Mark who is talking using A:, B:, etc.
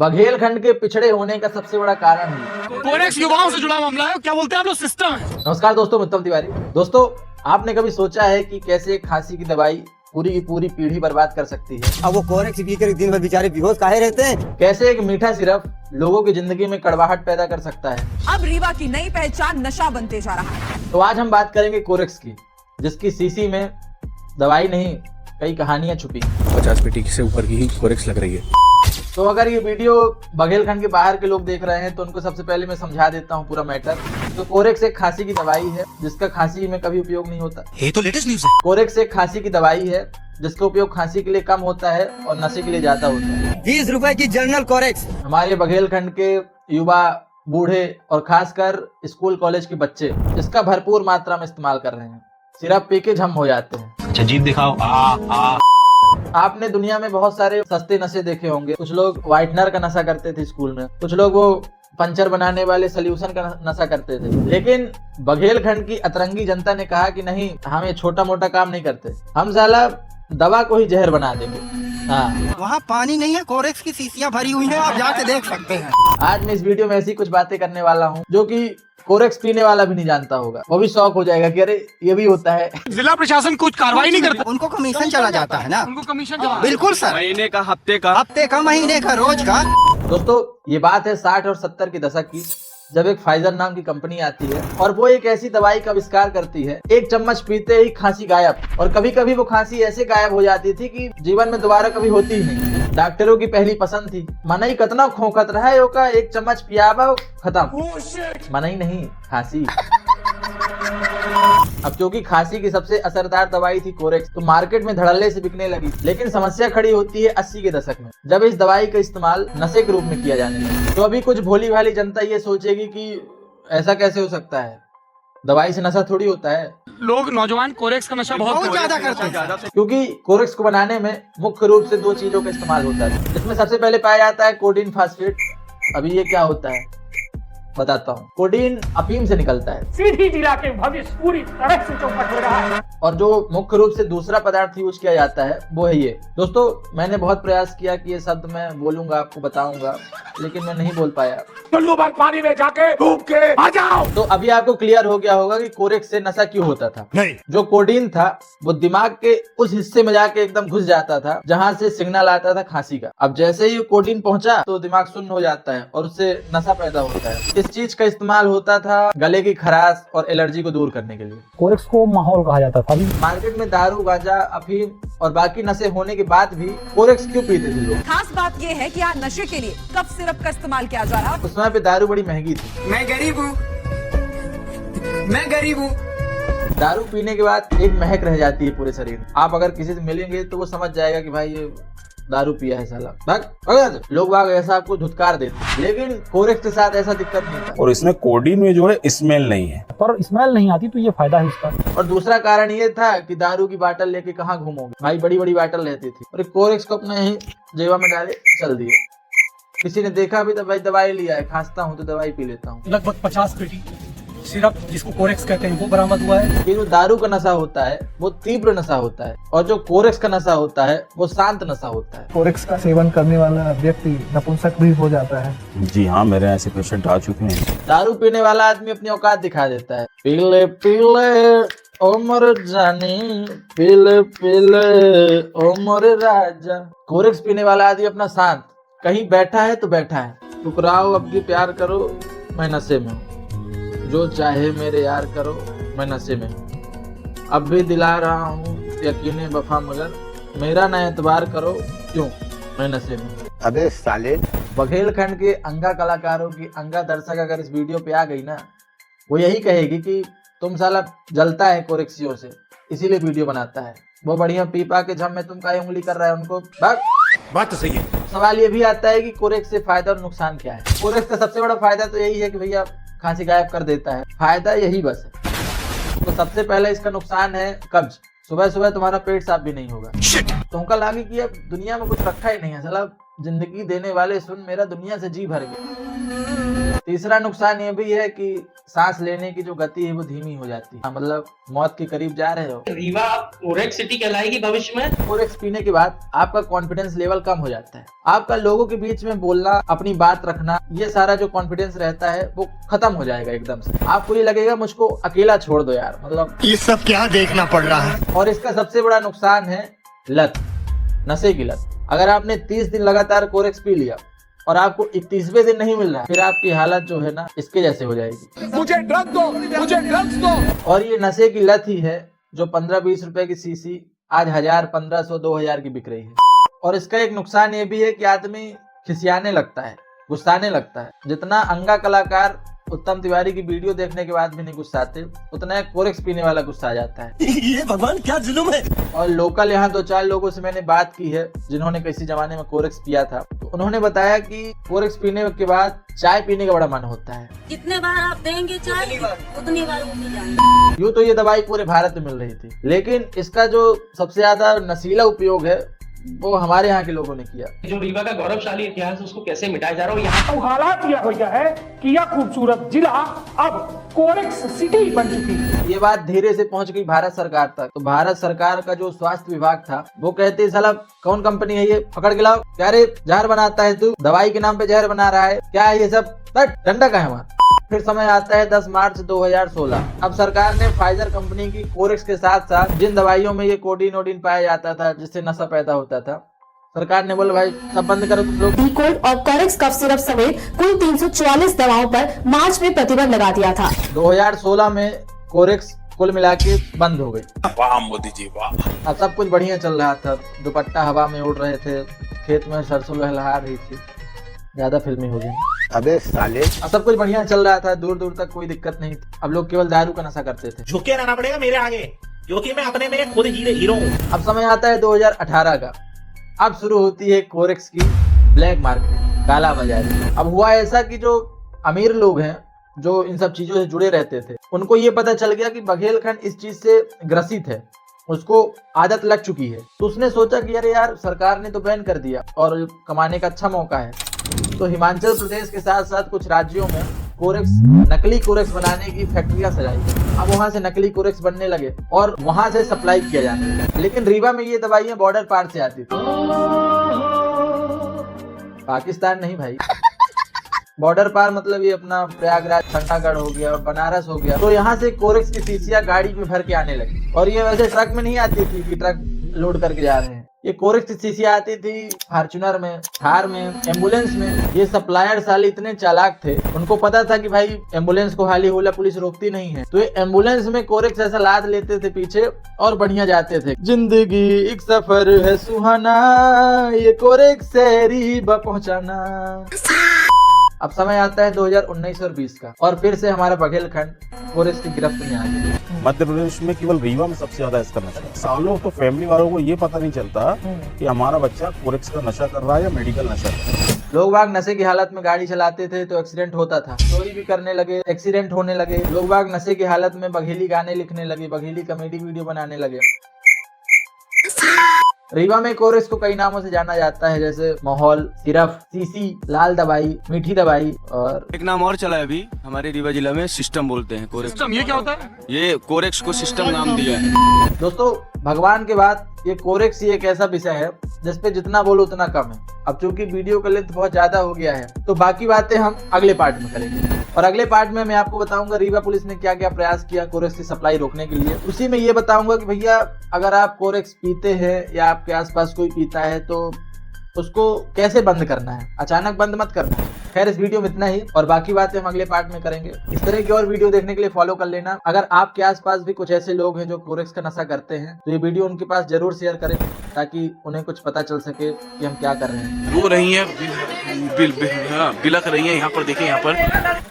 A: बघेलखंड के पिछड़े होने का सबसे बड़ा कारण है
B: कोरेक्स युवाओं से जुड़ा मामला है। क्या बोलते हैं आप लोग, सिस्टम है।
A: नमस्कार दोस्तों, मैं उत्तम तिवारी। दोस्तों, आपने कभी सोचा है कि कैसे एक खांसी की दवाई पूरी की पूरी पीढ़ी बर्बाद कर सकती है?
C: अब वो कोरेक्स पी कर दिन भर बेचारे बेहोश काहे रहते हैं?
A: कैसे एक मीठा सिरप लोगों की जिंदगी में कड़वाहट पैदा कर सकता है?
D: अब रीवा की नई पहचान नशा बनते जा रहा है।
A: तो आज हम बात करेंगे कोरेक्स की, जिसकी शीशी में दवाई नहीं कई कहानियां छुपी।
B: 50 पेटी से ऊपर की ही कोरेक्स लग रही है।
A: तो अगर ये वीडियो बघेलखंड के बाहर के लोग देख रहे हैं तो उनको सबसे पहले मैं समझा देता हूँ पूरा मैटर। तो कोरेक्स एक खांसी की दवाई है जिसका खांसी में कभी उपयोग नहीं होता।
B: ये तो लेटेस्ट न्यूज़ है।
A: कोरेक्स एक खांसी की दवाई है जिसका उपयोग खांसी के लिए कम होता है और नशे के लिए ज्यादा होता है।
C: 20 रुपए की जनरल कोरेक्स।
A: हमारे बघेलखंड के युवा, बूढ़े और खासकर स्कूल कॉलेज के बच्चे इसका भरपूर मात्रा में इस्तेमाल कर रहे हैं। सिरप पी के झम हो जाते हैं।
B: अच्छा, जीभ दिखाओ।
A: आपने दुनिया में बहुत सारे सस्ते नशे देखे होंगे। कुछ लोग व्हाइटनर का नशा करते थे स्कूल में, कुछ लोग वो पंचर बनाने वाले सोल्यूशन का नशा करते थे। लेकिन बघेलखंड की अतरंगी जनता ने कहा कि नहीं, हम ये छोटा मोटा काम नहीं करते, हम साला दवा को ही जहर बना देंगे। हाँ,
C: वहाँ पानी नहीं है, कोरेक्स की शीशियाँ भरी हुई हैं, आप जाके देख सकते हैं।
A: आज मैं इस वीडियो में ऐसी कुछ बातें करने वाला हूँ जो कि कोरेक्स पीने वाला भी नहीं जानता होगा। वो भी शौक हो जाएगा कि अरे ये भी होता है।
B: जिला प्रशासन कुछ कार्रवाई नहीं करता।
C: उनको कमीशन चला जाता है ना।
B: उनको कमीशन चला।
C: बिल्कुल सर,
B: महीने का, हफ्ते का,
C: महीने का, रोज का।
A: दोस्तों, ये बात है 60 और 70 के दशक की, जब एक फाइजर नाम की कंपनी आती है और वो एक ऐसी दवाई का आविष्कार करती है, एक चम्मच पीते ही खांसी गायब। और कभी कभी वो खांसी ऐसे गायब हो जाती थी कि जीवन में दोबारा कभी होती ही नहीं। डॉक्टरों की पहली पसंद थी, मना ही कतना खोखत रहा है का, एक चम्मच पियाबा खत्म। मना ही नहीं, खांसी। अब क्योंकि खांसी की सबसे असरदार दवाई थी कोरेक्स, तो मार्केट में धड़ल्ले से बिकने लगी। लेकिन समस्या खड़ी होती है 80 के दशक में, जब इस दवाई का इस्तेमाल नशे के रूप में किया जाने लगा। तो अभी कुछ भोली भाली जनता ये सोचेगी कि ऐसा कैसे हो सकता है, दवाई से नशा थोड़ी होता है।
B: लोग नौजवान कोरेक्स का नशा बहुत
C: ज्यादा करते हैं।
A: क्योंकि कोरेक्स को बनाने में मुख्य रूप से 2 चीजों का इस्तेमाल होता है। इसमें सबसे पहले पाया जाता है कोडीन फास्फेट। अभी ये क्या होता है बताता हूँ। कोडीन अफीम से निकलता है।
E: सीधी जिला के भविष्य पूरी तरह से चौपट हो रहा है।
A: और जो मुख्य रूप से दूसरा पदार्थ यूज किया जाता है वो है ये। दोस्तों, मैंने बहुत प्रयास किया कि ये शब्द मैं बोलूंगा, आपको बताऊंगा, लेकिन मैं नहीं बोल पाया।
E: टुल्लू भर पानी में जाके डूब के आ जाओ।
A: तो अभी आपको क्लियर हो गया होगा कि कोरेक्स से नशा क्यों होता था।
B: नहीं।
A: जो कोडीन था वो दिमाग के उस हिस्से में जाके एकदम घुस जाता था जहाँ से सिग्नल आता था खांसी का। अब जैसे ही कोडीन पहुंचा तो दिमाग सुन्न हो जाता है और उससे नशा पैदा होता है। इस चीज का इस्तेमाल होता था गले की खराश और एलर्जी को दूर करने के लिए।
E: कोरेक्स को माहौल कहा जाता था।
A: मार्केट में दारू, गांजा, अफीम और बाकी नशे होने के बाद भी कोरेक्स क्यों पीते थे लोग?
D: खास बात यह है कि यहाँ नशे के लिए कफ सिरप का इस्तेमाल किया जा रहा है।
A: उस समय पे दारू बड़ी महंगी थी।
C: मैं गरीब हूँ।
A: दारू पीने के बाद एक महक रह जाती है पूरे शरीर में। आप अगर किसी से मिलेंगे तो वो समझ जाएगा कि भाई ये दारू पिया है साला। भाग लोग बाग ऐसा आपको धुतकार देते। लेकिन कोरेक्स के साथ ऐसा दिक्कत नहीं था।
F: और इसमें कोडीन में जो है स्मेल नहीं है,
E: पर स्मेल नहीं आती, तो ये फायदा है इसका।
A: और दूसरा कारण ये था कि दारू की बाटल लेके कहाँ घूमोगे भाई, बड़ी बड़ी बाटल रहती थी। और कोरेक्स को अपने ही जेबा में डाले चल दिए। किसी ने देखा भी तो भाई दवाई लिया है, खांसता हूँ तो दवाई पी लेता हूँ।
E: लगभग 50 पेटी सिरप, जिसको कोरेक्स कहते हैं, वो बरामद हुआ है।
A: ये जो दारू का नशा होता है वो तीव्र नशा होता है, और जो कोरेक्स का नशा होता है वो शांत नशा होता है।
G: कोरेक्स का सेवन करने वाला व्यक्ति नपुंसक भी हो जाता है।
F: जी हाँ, मेरे ऐसे पेशेंट आ चुके हैं।
A: दारू पीने वाला आदमी अपनी औकात दिखा देता है। पीले पीले ओ मोर जानी, पीले पीले ओ मोर राजा। कोरेक्स पीने वाला आदमी अपना शांत, कहीं बैठा है तो बैठा है। टुकराओ अब भी प्यार करो, मैं नशे में हूँ। जो चाहे मेरे यार करो, मैं नशे में हूँ। अब भी दिला रहा हूँ यकीन वफा, मगर मेरा न एतबार करो, क्यों मैं नशे में हूँ।
C: अबे साले।
A: बघेलखंड के अंगा कलाकारों की अंगा दर्शक अगर इस वीडियो पे आ गई ना, वो यही कहेगी कि तुम साला जलता है कोरेक्सियों से, इसीलिए वीडियो बनाता है। वो बढ़िया पीपा के झम में तुम का उंगली कर रहा है उनको।
B: बात तो सही है।
A: सवाल ये भी आता है कि कोरेक्स से फायदा और नुकसान क्या है। कोरेक्स का सबसे बड़ा फायदा तो यही है कि भैया खांसी गायब कर देता है, फायदा यही बस है। तो सबसे पहले इसका नुकसान है कब्ज। सुबह सुबह तुम्हारा पेट साफ भी नहीं होगा। तो उनका लागे कि अब दुनिया में कुछ रखा ही नहीं है, साला जिंदगी देने वाले सुन, मेरा दुनिया से जी भर गया। तीसरा नुकसान ये भी है कि सांस लेने की जो गति है वो धीमी हो जाती है, मतलब मौत के करीब जा रहे हो।
H: रीवा कोरेक्स सिटी कहलाएगी भविष्य में।
A: कोरेक्स पीने के बाद आपका कॉन्फिडेंस लेवल कम हो जाता है, आपका लोगों के बीच में बोलना, अपनी बात रखना, ये सारा जो कॉन्फिडेंस रहता है वो खत्म हो जाएगा एकदम से। आपको ये लगेगा मुझको अकेला छोड़ दो यार, मतलब
C: ये सब क्या देखना पड़ रहा है।
A: और इसका सबसे बड़ा नुकसान है लत, नशे की लत। अगर आपने 30 दिन लगातार कोरेक्स पी लिया और आपको 31वें दिन नहीं मिल रहा, फिर आपकी हालत जो है ना इसके जैसे हो जाएगी।
B: मुझे ड्रग दो, मुझे ड्रग्स दो।
A: और ये नशे की लत ही है जो 15-20 रुपए की सीसी आज 1000, 1500, 2000 की बिक रही है। और इसका एक नुकसान ये भी है कि आदमी खिसियाने लगता है, गुस्साने लगता है। जितना अंगा कलाकार उत्तम तिवारी की वीडियो देखने के बाद भी नहीं गुस्साते, उतना एक कोरेक्स पीने वाला गुस्सा आ जाता है।
C: ये भगवान क्या जुल्म है।
A: और लोकल यहाँ 2-4 लोगों से मैंने बात की है जिन्होंने किसी जमाने में कोरेक्स पिया था, तो उन्होंने बताया कि कोरेक्स पीने के बाद चाय पीने का बड़ा मन होता है।
I: जितने बार आप देंगे चाय उतनी बार वो पी जाएंगे।
A: यूँ तो ये दवाई पूरे भारत में मिल रही थी, लेकिन इसका जो सबसे ज्यादा नशीला उपयोग है वो हमारे यहाँ के लोगों ने किया।
H: जो रीवा का गौरवशाली इतिहास है उसको कैसे मिटाया जा रहा है। यहाँ
E: तो हालात यह हो गया है कि यह खूबसूरत जिला अब कोरेक्स सिटी बन चुकी है।
A: ये बात धीरे से पहुंच गई भारत सरकार तक। तो भारत सरकार का जो स्वास्थ्य विभाग था वो कहते साला कौन कंपनी है ये, पकड़ के लाओ। क्या रे जहर बनाता है तू, दवाई के नाम पे जहर बना रहा है, क्या है ये सब, डंडा का है वहाँ। फिर समय आता है 10 मार्च 2016। अब सरकार ने फाइजर कंपनी की कोरेक्स के साथ साथ जिन दवाइयों में ये कोडीन ओडीन पाया जाता था जिससे नशा पैदा होता था, सरकार ने बोला भाई सब बंद करो तुम लोग।
J: बिकोल और कोरेक्स कफ सिरप समेत कुल 344 दवाओं पर मार्च में प्रतिबंध लगा दिया था।
A: 2016 में कोरेक्स कुल मिला के बंद हो गई।
F: वाह मोदी जी वाह।
A: अब सब कुछ बढ़िया चल रहा था, दुपट्टा हवा में उड़ रहे थे, खेत में सरसों लहलहा रही थी, ज्यादा फिल्मी हो गई।
C: अबे साले,
A: अब सब कुछ बढ़िया चल रहा था, दूर दूर तक कोई दिक्कत नहीं थी। अब लोग केवल दारू का नशा करते थे।
K: झुके रहना पड़ेगा मेरे आगे, क्योंकि मैं अपने में खुद हीरो हूँ।
A: अब समय आता है 2018 का। अब शुरू होती है कोरेक्स की ब्लैक मार्केट, काला बाजारी। अब हुआ ऐसा कि जो अमीर लोग हैं जो इन सब चीजों से जुड़े रहते थे, उनको ये पता चल गया कि बघेलखंड इस चीज से ग्रसित है, उसको आदत लग चुकी है। तो उसने सोचा कि अरे यार सरकार ने तो बैन कर दिया और कमाने का अच्छा मौका है। तो हिमाचल प्रदेश के साथ साथ कुछ राज्यों में कोरेक्स, नकली कोरेक्स बनाने की फैक्ट्रियां सजाई। अब वहां से नकली कोरेक्स बनने लगे और वहां से सप्लाई किया जाने लगा। लेकिन रीवा में ये दवाइयां बॉर्डर पार से आती थी, पाकिस्तान नहीं भाई, बॉर्डर पार मतलब ये अपना प्रयागराज, ठंडागढ़ हो गया, बनारस हो गया। तो यहाँ से कोरेक्स की शीशियां गाड़ी में भर के आने लगी। और ये वैसे ट्रक में नहीं आती थी कि ट्रक लोड करके जा रहे हैं, ये कोरेक्स की शीशियां आती थी फॉर्च्यूनर में, थार में, एम्बुलेंस में। ये सप्लायर साले इतने चालाक थे, उनको पता था कि भाई एम्बुलेंस को हाली होला पुलिस रोकती नहीं है, तो ये एम्बुलेंस में कोरेक्स ऐसा लाद लेते थे पीछे और बढ़िया जाते थे। जिंदगी एक सफर है सुहाना, ये कोरेक्स से रीवा पहुंचाना। अब समय आता है 2019 और 20 का, और फिर से हमारा बघेलखंड कोरेक्स की गिरफ्त में आ गया।
F: मध्य प्रदेश में केवल रीवा में सबसे ज्यादा इसका नशा है। सालों तो फैमिली वालों को ये पता नहीं चलता कि हमारा बच्चा कोरेक्स का नशा कर रहा है या मेडिकल नशा कर रहा है।
A: लोग बाग नशे की हालत में गाड़ी चलाते थे तो एक्सीडेंट होता था, चोरी भी करने लगे, एक्सीडेंट होने लगे। लोग बाग नशे की हालत में बघेली गाने लिखने लगे, बघेली कॉमेडी वीडियो बनाने लगे। रीवा में कोरेक्स को कई नामों से जाना जाता है, जैसे माहौल, सिरफ, सीसी, लाल दवाई, मीठी दवाई, और
B: एक नाम और चला है अभी हमारे रीवा जिला में, सिस्टम बोलते हैं कोरेक्स।
H: सिस्टम ये क्या होता है?
B: ये कोरेक्स को सिस्टम नाम दिया है।
A: दोस्तों भगवान के बाद ये कोरेक्स ही एक ऐसा विषय है जिसपे जितना बोलो उतना कम है। अब चूंकि वीडियो का लेंथ बहुत ज्यादा हो गया है तो बाकी बातें हम अगले पार्ट में करेंगे। और अगले पार्ट में मैं आपको बताऊंगा रीवा पुलिस ने क्या क्या प्रयास किया कोरेक्स की सप्लाई रोकने के लिए। उसी में ये बताऊंगा कि भैया अगर आप कोरेक्स पीते हैं या आपके आसपास कोई पीता है तो उसको कैसे बंद करना है, अचानक बंद मत करना है। खैर इस वीडियो में इतना ही, और बाकी बातें हम अगले पार्ट में करेंगे। इस तरह की और वीडियो देखने के लिए फॉलो कर लेना। अगर आपके आसपास भी कुछ ऐसे लोग हैं जो कोरेक्स का नशा करते हैं तो ये वीडियो उनके पास जरूर शेयर करें ताकि उन्हें कुछ पता चल सके कि हम क्या कर रहे हैं।
B: रो रही है, बिलख रही है, यहाँ पर देखिए, यहाँ पर